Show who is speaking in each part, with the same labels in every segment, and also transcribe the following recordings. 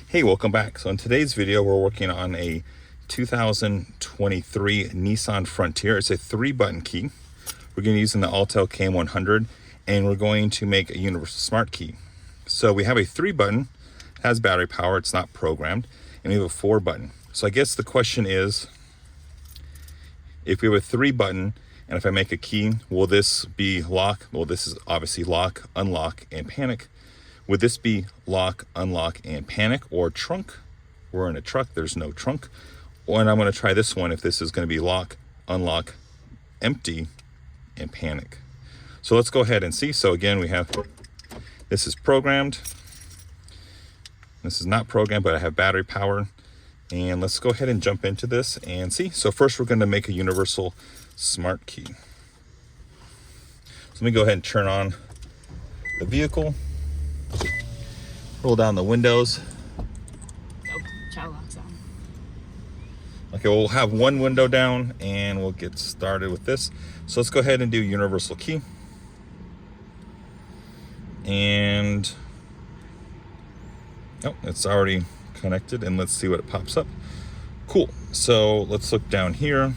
Speaker 1: Hey, welcome back. So in today's video, we're working on a 2023 Nissan Frontier. It's a 3-button key. We're going to be using the Autel KM100, and we're going to make a Universal Smart Key. So we have a 3-button, has battery power, it's not programmed, and we have a 4-button. So I guess the question is, if we have a 3-button, and if I make a key, will this be lock? Well, this is obviously lock, unlock, and panic. Would this be lock, unlock, and panic, or trunk? We're in a truck, there's no trunk. And I'm going to try this one if this is going to be lock, unlock, empty, and panic. So let's go ahead and see. So again, we have, this is programmed. This is not programmed, but I have battery power. And let's go ahead and jump into this and see. So first we're going to make a Universal Smart Key. So let me go ahead and turn on the vehicle. Roll down the windows.
Speaker 2: Oh, child locks on.
Speaker 1: Okay, we'll have one window down and we'll get started with this. So let's go ahead and do universal key. And oh, it's already connected, and let's see what it pops up. Cool. So let's look down here,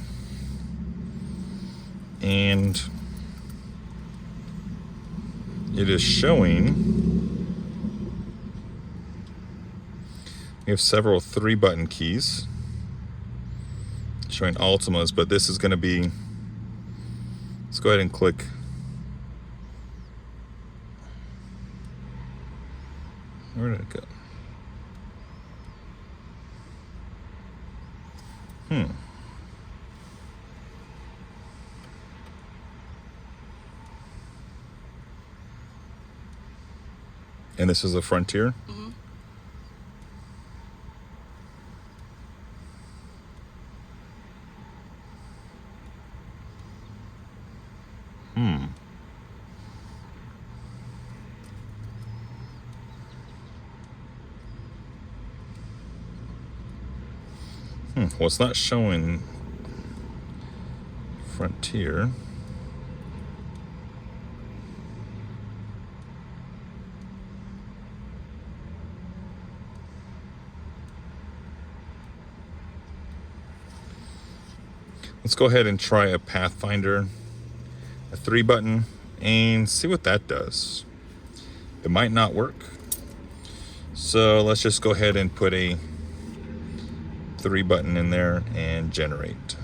Speaker 1: and it is showing we have several 3-button keys showing Ultimas, but this is going to be, let's go ahead and click. Where did it go? And this is a Frontier?
Speaker 2: Mm-hmm.
Speaker 1: Well, it's not showing Frontier. Let's go ahead and try a Pathfinder, a 3-button, and see what that does. It might not work. So let's just go ahead and put a 3-button in there and generate.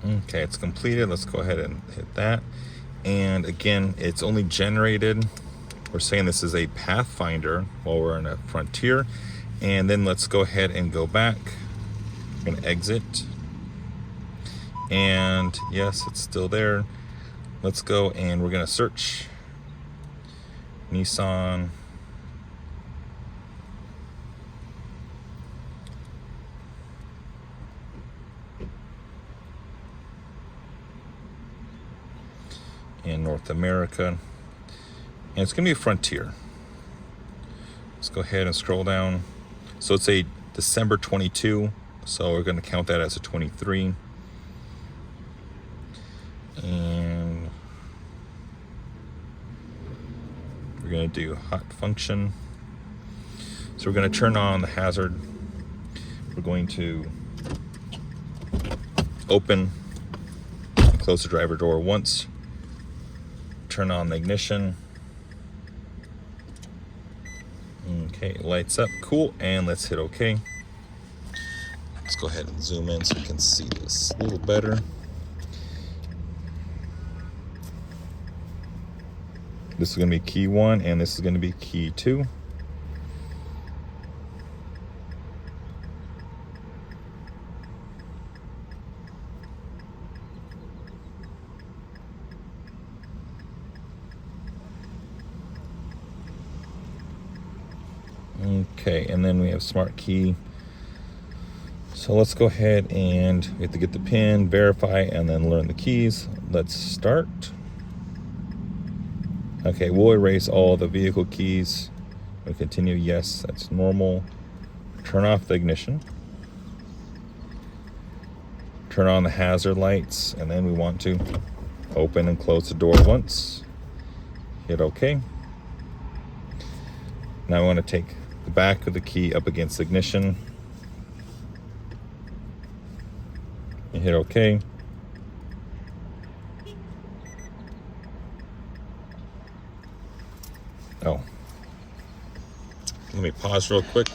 Speaker 1: Okay, it's completed. Let's go ahead and hit that. And again, it's only generated. We're saying this is a Pathfinder while we're in a Frontier. And then let's go ahead and go back. We're going to exit. And yes, it's still there. Let's go and we're going to search Nissan. In North America. And it's going to be a Frontier. Let's go ahead and scroll down. So it's a December 22. So we're going to count that as a 23. And we're going to do hot function. So we're going to turn on the hazard. We're going to open and close the driver door once. Turn on the ignition. Okay, lights up, cool, and let's hit OK. Let's go ahead and zoom in so we can see this a little better. This is going to be key 1, and this is going to be key 2. Okay, and then we have SmartKey. So let's go ahead and we have to get the pin, verify, and then learn the keys. Let's start. Okay, we'll erase all the vehicle keys. We'll continue, yes, that's normal. Turn off the ignition. Turn on the hazard lights, and then we want to open and close the door once. Hit OK. Now I want to take the back of the key up against the ignition. And hit OK. Oh. Let me pause real quick.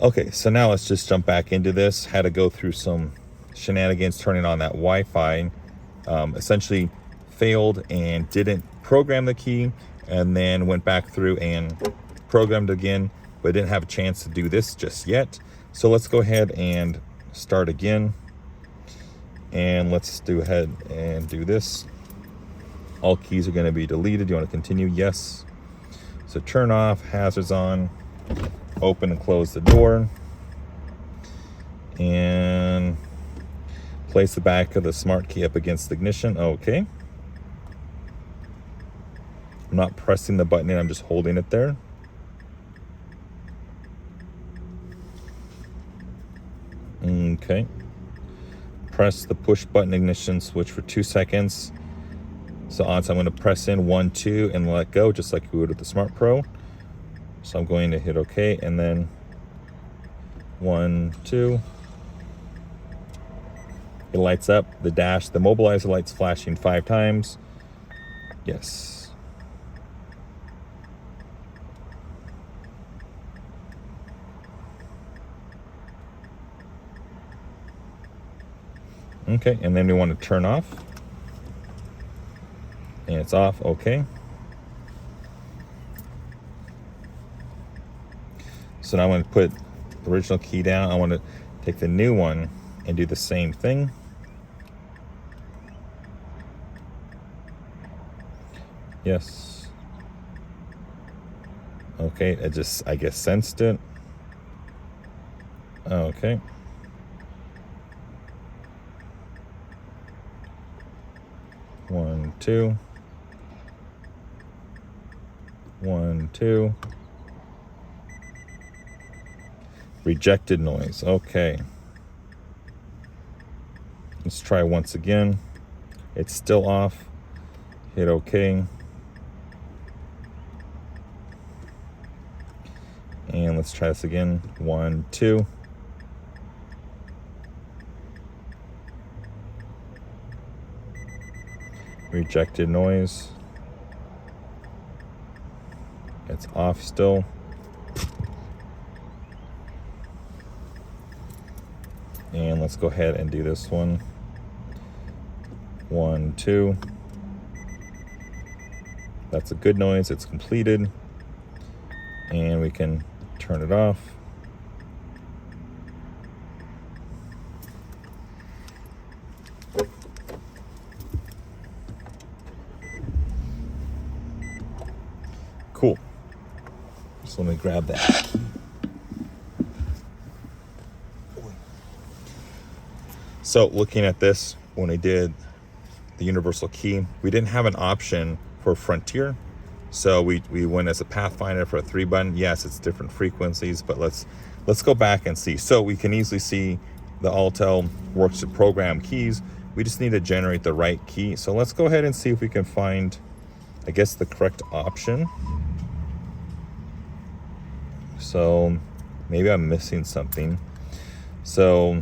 Speaker 1: Okay, so now let's just jump back into this. Had to go through some shenanigans turning on that Wi-Fi. Essentially failed and didn't program the key, and then went back through and programmed again, but didn't have a chance to do this just yet. So let's go ahead and start again. And let's do ahead and do this. All keys are going to be deleted. You want to continue? Yes. So turn off, hazards on, open and close the door, and place the back of the smart key up against the ignition. Okay. I'm not pressing the button in, I'm just holding it there. Okay. Press the push button ignition switch for 2 seconds. So I'm going to press in 1, 2, and let go, just like we would with the Smart Pro. So I'm going to hit OK, and then 1, 2. It lights up the dash. The mobilizer light's flashing 5 times. Yes. Okay, and then we want to turn off. And it's off, okay. So now I'm going to put the original key down. I want to take the new one and do the same thing. Yes. Okay, I guess sensed it. Okay. One, 2. 1, 2. Rejected noise. Okay. Let's try once again. It's still off. Hit OK. And let's try this again. 1, 2. Rejected noise. It's off still. And let's go ahead and do this one. 1, 2. That's a good noise. It's completed. And we can turn it off. cool. So let me grab that. So looking at this, when I did the universal key, we didn't have an option for Frontier. So we went as a Pathfinder for a 3-button. Yes, it's different frequencies, but let's go back and see. So we can easily see the Autel works to program keys. We just need to generate the right key. So let's go ahead and see if we can find, I guess, the correct option. So maybe I'm missing something. So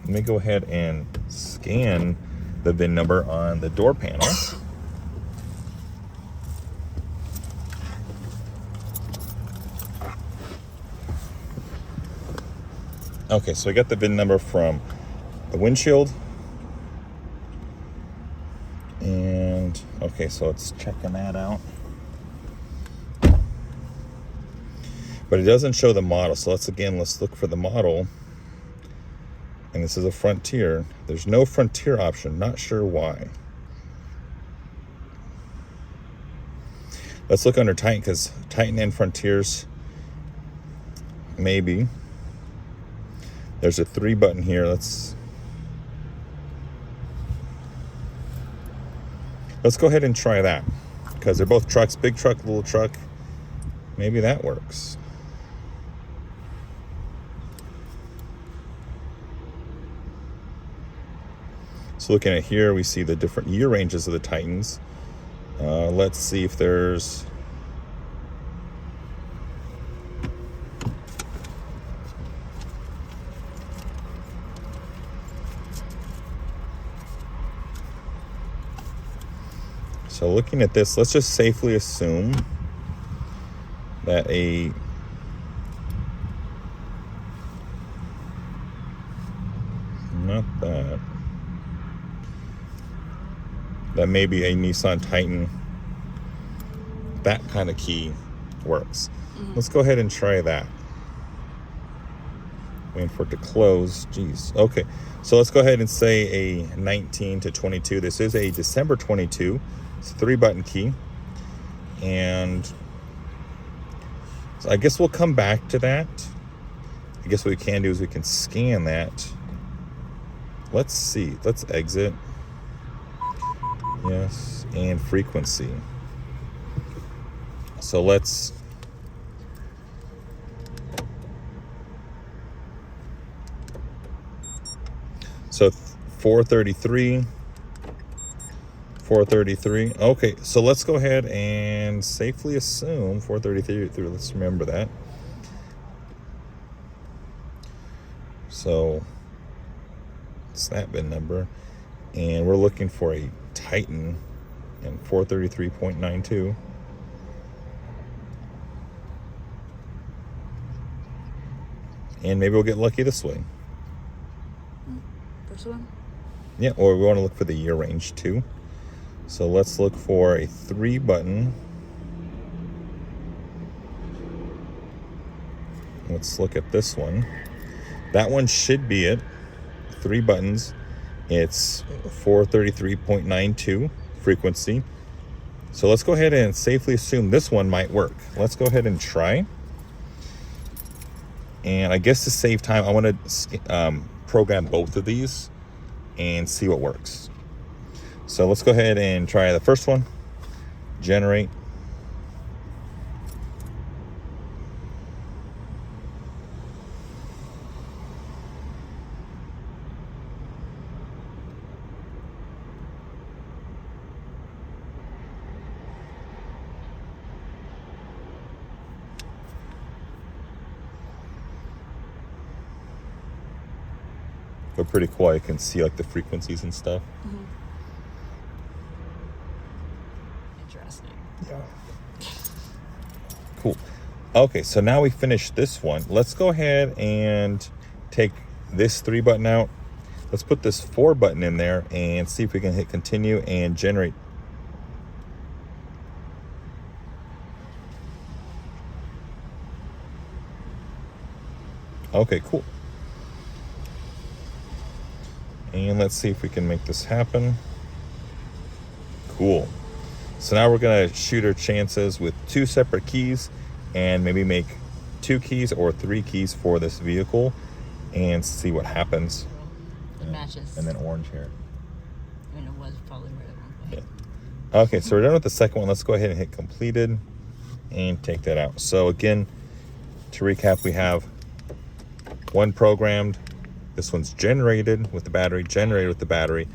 Speaker 1: let me go ahead and scan the VIN number on the door panel. Okay, so I got the VIN number from the windshield. And okay, so it's checking that out. But it doesn't show the model. So let's look for the model. And this is a Frontier. There's no Frontier option. Not sure why. Let's look under Titan, because Titan and Frontiers, maybe. There's a 3-button here. Let's go ahead and try that, because they're both trucks, big truck, little truck. Maybe that works. So looking at here, we see the different year ranges of the Titans. Let's see if there's... So looking at this, let's just safely assume that that maybe a Nissan Titan, that kind of key works. Let's go ahead and try that. Waiting for it to close. Jeez. Okay, so let's go ahead and say a 19 to 22. This is a December 22. It's a 3-button key. And so I guess we'll come back to that. I guess what we can do is we can scan that. Let's see. Let's exit. Yes, and frequency. So let's... So 433. Okay, so let's go ahead and safely assume 433. Let's remember that. So it's that VIN number. And we're looking for a Titan and 433.92. And maybe we'll get lucky this way.
Speaker 2: First one?
Speaker 1: Yeah, or we want to look for the year range too. So let's look for a 3-button. Let's look at this one. That one should be it. 3 buttons. It's 433.92 frequency. So let's go ahead and safely assume this one might work. Let's go ahead and try. And I guess to save time, I want to program both of these and see what works. So let's go ahead and try the first one. Generate. But pretty cool. I can see like the frequencies and stuff.
Speaker 2: Interesting.
Speaker 1: Yeah. Cool. Okay, so now we finished this one. Let's go ahead and take this 3-button out. Let's put this 4-button in there and see if we can hit continue and generate. Okay, cool. And let's see if we can make this happen. Cool. So now we're gonna shoot our chances with 2 separate keys and maybe make 2 keys or 3 keys for this vehicle and see what happens.
Speaker 2: It matches.
Speaker 1: And then orange here.
Speaker 2: I mean, it was probably red at one point.
Speaker 1: Yeah. Okay, so we're done with the second one. Let's go ahead and hit completed and take that out. So again, to recap, we have one programmed. This one's generated with the battery,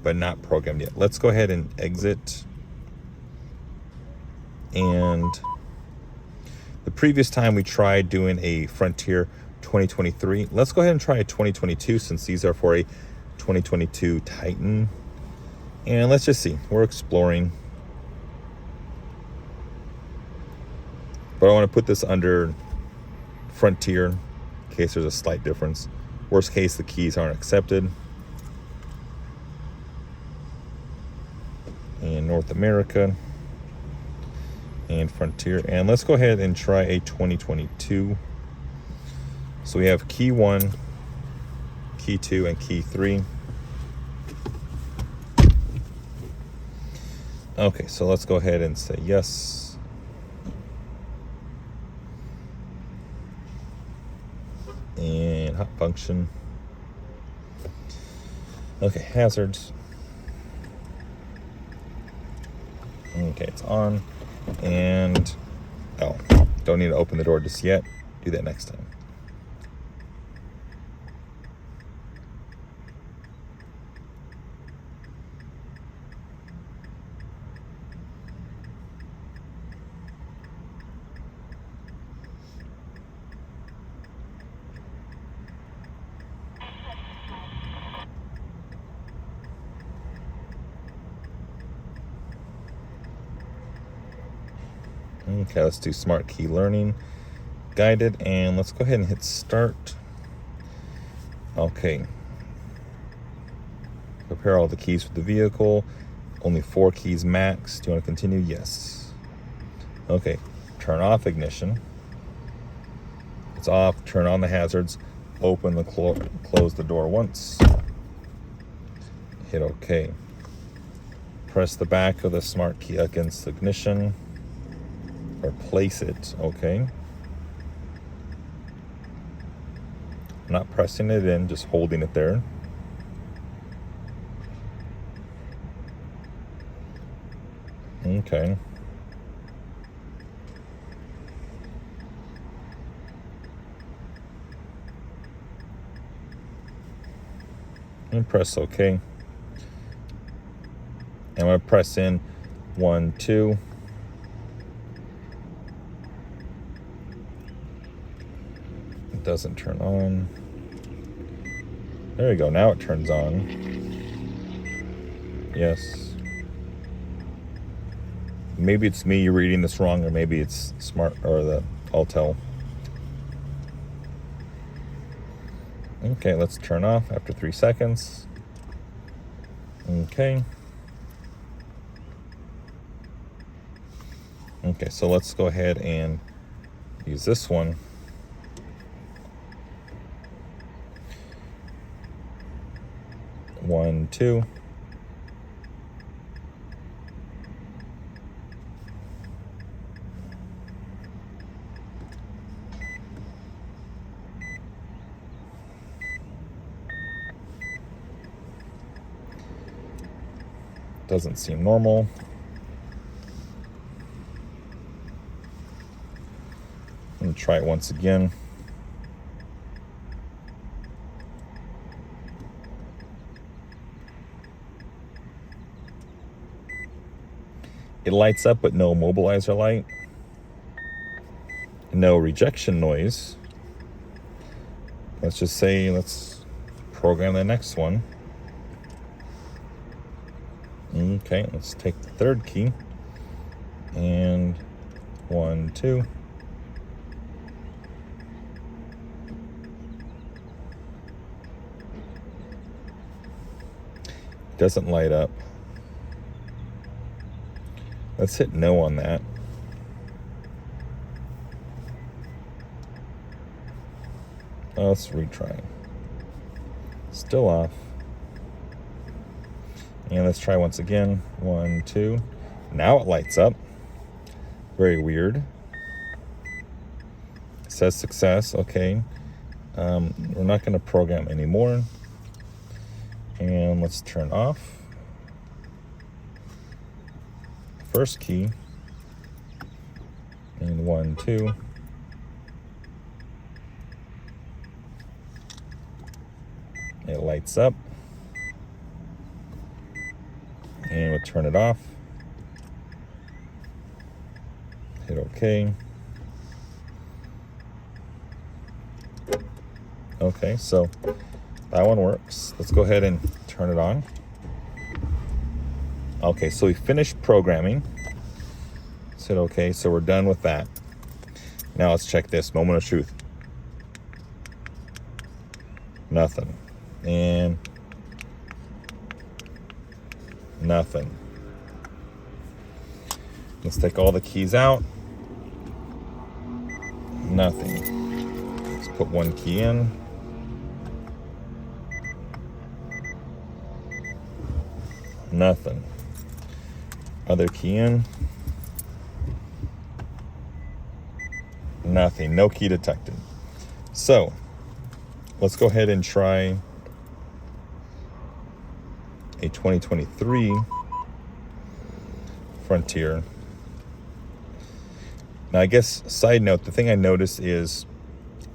Speaker 1: but not programmed yet. Let's go ahead and exit. And the previous time we tried doing a Frontier 2023. Let's go ahead and try a 2022 since these are for a 2022 Titan. And let's just see. We're exploring. But I want to put this under Frontier in case there's a slight difference. Worst case, the keys aren't accepted. And North America. And Frontier. And let's go ahead and try a 2022. So we have key 1, key 2, and key 3. Okay, so let's go ahead and say yes. And hot function. Okay, hazards. Okay, it's on. And, oh, don't need to open the door just yet. Do that next time. Okay, let's do SmartKey learning guided, and let's go ahead and hit start. Okay. Prepare all the keys for the vehicle. Only 4 keys max. Do you want to continue? Yes. Okay. Turn off ignition. It's off. Turn on the hazards. Open the close the door once. Hit OK. Press the back of the SmartKey against ignition. Or place it, okay. I'm not pressing it in, just holding it there. Okay. And press OK. And I'm going to press in 1, 2. Doesn't turn on. There we go. Now it turns on. Yes. Maybe it's me reading this wrong, or maybe it's the Autel. Okay, let's turn off after 3 seconds. Okay. Okay, so let's go ahead and use this one. One, 2. Doesn't seem normal. And try it once again. It lights up, but no mobilizer light. No rejection noise. Let's just say, let's program the next one. Okay, let's take the 3rd key. And 1, 2. Doesn't light up. Let's hit no on that. Let's retry. Still off. And let's try once again. 1, 2. Now it lights up. Very weird. It says success. Okay. We're not going to program anymore. And let's turn off. First key. And 1, 2. It lights up. And we'll turn it off. Hit OK. Okay, so that one works. Let's go ahead and turn it on. Okay, so we finished programming. Said okay, so we're done with that. Now let's check this. Moment of truth. Nothing. And nothing. Let's take all the keys out. Nothing. Let's put one key in. Nothing. Other key in. Nothing. No key detected. So let's go ahead and try a 2023 Frontier. Now, I guess, side note, the thing I noticed is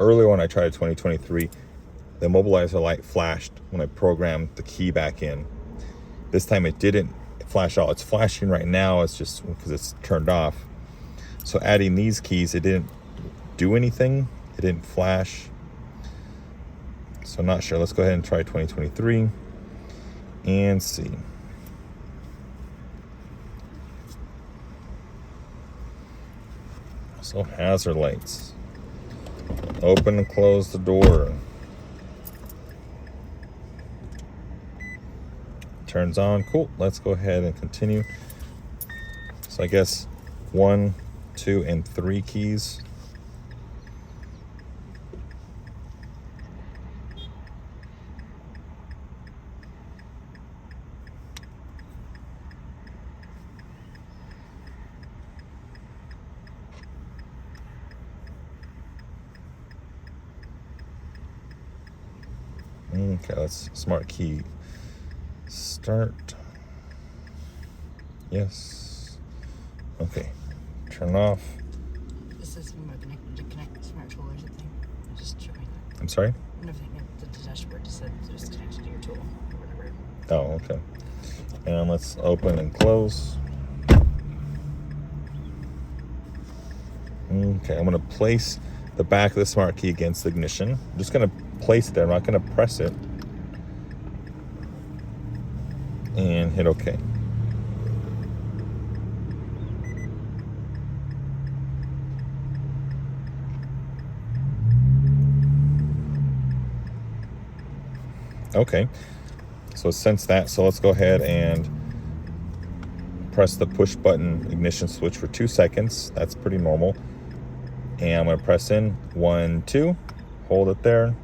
Speaker 1: earlier when I tried a 2023, the immobilizer light flashed when I programmed the key back in. This time it didn't flash all. It's flashing right now. It's just because it's turned off. So adding these keys, it didn't do anything. It didn't flash. So I'm not sure. Let's go ahead and try 2023 and see. So hazard lights. Open and close the door. Turns on. Cool. Let's go ahead and continue. So I guess 1, 2, and 3 keys. Okay, let's SmartKey start. Yes. Okay. Turn off.
Speaker 2: This is when we're connected to connect smart tool or something. I'm just showing that.
Speaker 1: I'm sorry?
Speaker 2: Nothing. The dashboard just said it's connected to your tool or whatever.
Speaker 1: Oh, okay. And let's open and close. Okay, I'm going to place the back of the SmartKey against the ignition. I'm just going to place it there. I'm not going to press it. And hit OK. Okay, so it sensed that. So let's go ahead and press the push button ignition switch for 2 seconds. That's pretty normal. And I'm going to press in 1, 2, hold it there.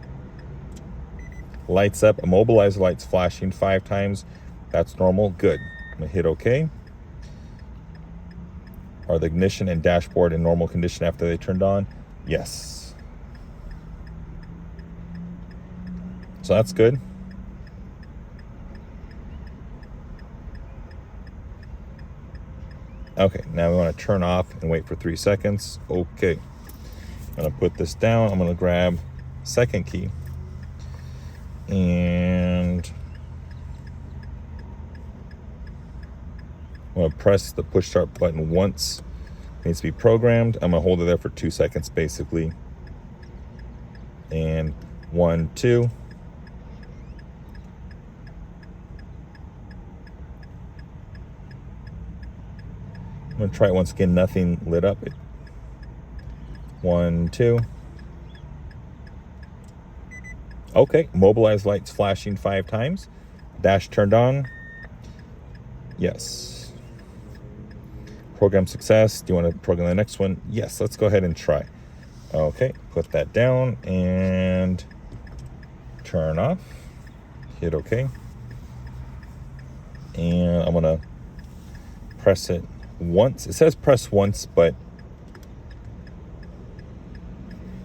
Speaker 1: Lights up, immobilizer lights flashing 5 times. That's normal. Good. I'm going to hit OK. Are the ignition and dashboard in normal condition after they turned on? Yes. So that's good. Okay, now we want to turn off and wait for 3 seconds. Okay. I'm going to put this down. I'm going to grab second key. And I'm going to press the push start button once. It needs to be programmed. I'm going to hold it there for 2 seconds basically. And 1, 2. I'm going to try it once again. Nothing lit up. 1, 2. Okay, mobilized lights flashing 5 times. Dash turned on. Yes. Program success. Do you want to program the next one? Yes, let's go ahead and try. Okay, put that down and turn off. Hit OK. And I'm gonna press it once. It says press once, but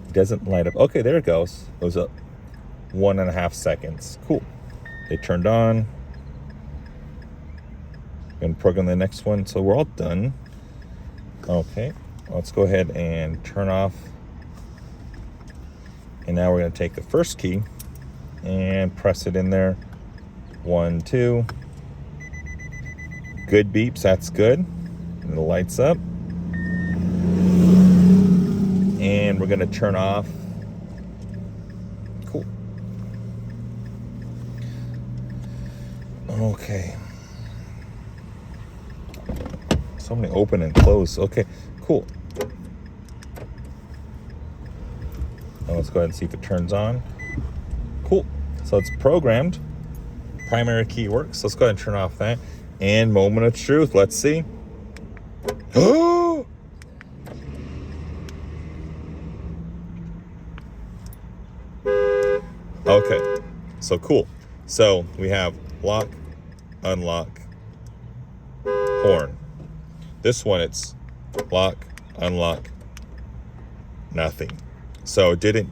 Speaker 1: it doesn't light up. Okay, there it goes. It was up 1.5 seconds. Cool. They turned on. Gonna program the next one, so we're all done. Okay, let's go ahead and turn off. And now we're gonna take the first key and press it in there. 1, 2. Good beeps, that's good. And the lights up. And we're gonna turn off. Cool. Okay. So many open and close. Okay, cool. Now let's go ahead and see if it turns on. Cool. So it's programmed. Primary key works. Let's go ahead and turn off that. And moment of truth. Let's see. Oh! Okay. So cool. So we have lock, unlock, horn. This one, it's lock, unlock, nothing. So it didn't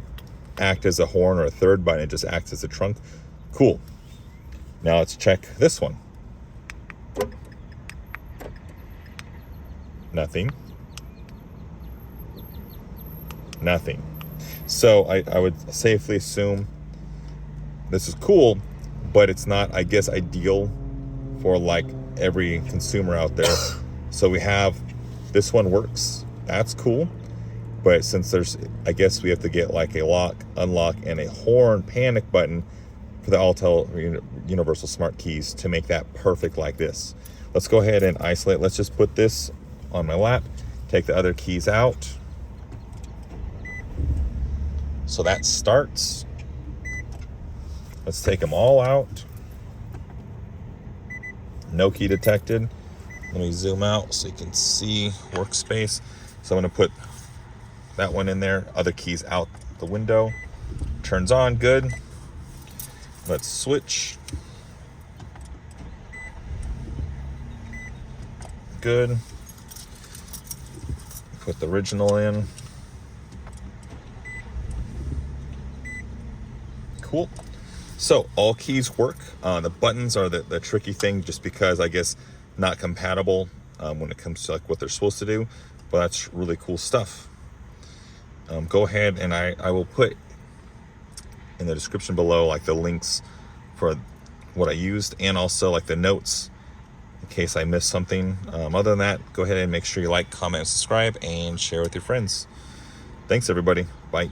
Speaker 1: act as a horn or a third button. It just acts as a trunk. Cool. Now let's check this one. Nothing. Nothing. So I would safely assume this is cool, but it's not, I guess, ideal for like every consumer out there. So we have, this one works. That's cool. But since there's, I guess we have to get like a lock, unlock, and a horn panic button for the Autel Universal Smart Keys to make that perfect like this. Let's go ahead and isolate. Let's just put this on my lap, take the other keys out. So that starts. Let's take them all out. No key detected. Let me zoom out so you can see workspace. So I'm gonna put that one in there, other keys out the window. Turns on, good. Let's switch. Good. Put the original in. Cool. So all keys work. The buttons are the tricky thing, just because I guess not compatible when it comes to like what they're supposed to do, but that's really cool stuff. Go ahead and I will put in the description below like the links for what I used, and also like the notes in case I missed something. Other than that, go ahead and make sure you like, comment, and subscribe, and share with your friends. Thanks everybody. Bye.